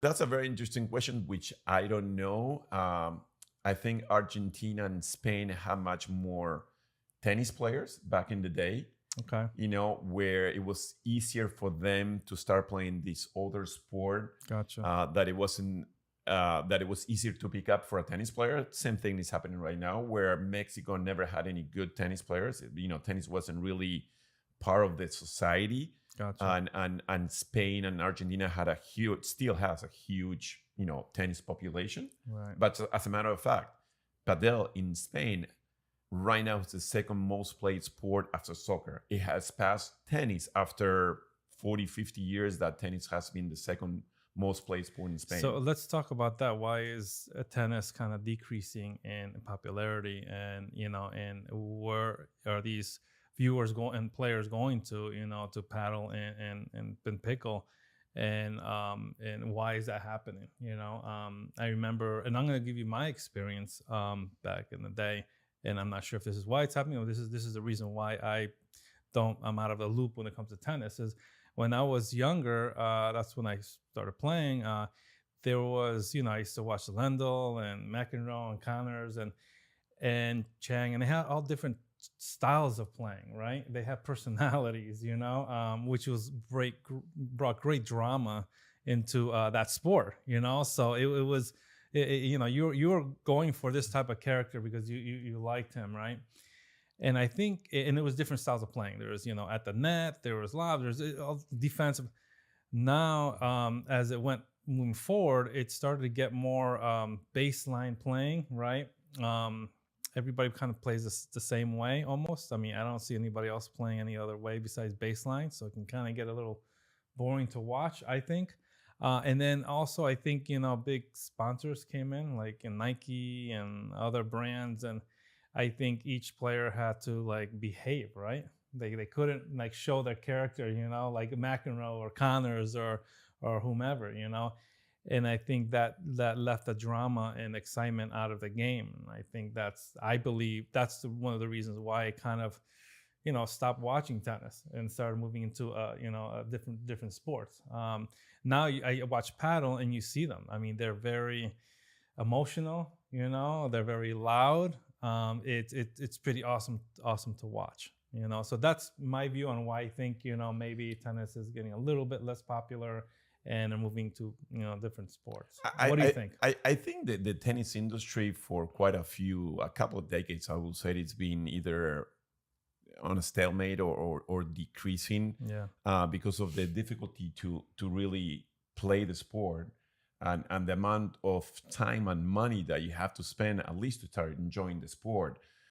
That's a very interesting question, which I don't know. I think Argentina and Spain have much more tennis players back in the day, Okay, where it was easier for them to start playing this other sport, gotcha. that it wasn't that it was easier to pick up for a tennis player. Same thing is happening right now, where Mexico never had any good tennis players. Tennis wasn't really part of the society, Gotcha. and Spain and Argentina had a huge, still has a huge, tennis population. Right. But as a matter of fact, Padel in Spain right now is the second most played sport after soccer. It has passed tennis after 40, 50 years that tennis has been the second most played sport in So Spain. let's talk about that. Why is tennis kind of decreasing in popularity, and and where are these viewers going and players going to, to paddle and pickle, and why is that happening? I remember, and I'm going to give you my experience back in the day, and I'm not sure if this is why it's happening, or this is the reason why I'm out of the loop when it comes to tennis. Is when I was younger, that's when I started playing. There was, I used to watch Lendl and McEnroe and Connors and Chang, and they had all different styles of playing. Right? They had personalities, which was brought great drama into that sport. So it was, you were going for this type of character because you liked him, right? And I think, and it was different styles of playing. There was, at the net, there was lob, there's all defensive. Now, as it went moving forward, it started to get more baseline playing, right? Everybody kind of plays the same way almost. I mean, I don't see anybody else playing any other way besides baseline, so it can kind of get a little boring to watch, I think. And then also, I think, big sponsors came in, like in Nike and other brands, and I think each player had to like behave, right? They couldn't like show their character, like McEnroe or Connors or whomever, And I think that left the drama and excitement out of the game. And I believe that's one of the reasons why I kind of, stopped watching tennis and started moving into different sports. Now I watch paddle and you see them. I mean, they're very emotional. They're very loud. It's pretty awesome to watch. So that's my view on why I think maybe tennis is getting a little bit less popular and are moving to different sports. I, What do you I, think? I think that the tennis industry for a couple of decades, I would say it's been either on a stalemate or decreasing, Yeah, because of the difficulty to really play the sport, and the amount of time and money that you have to spend at least to start enjoying the sport.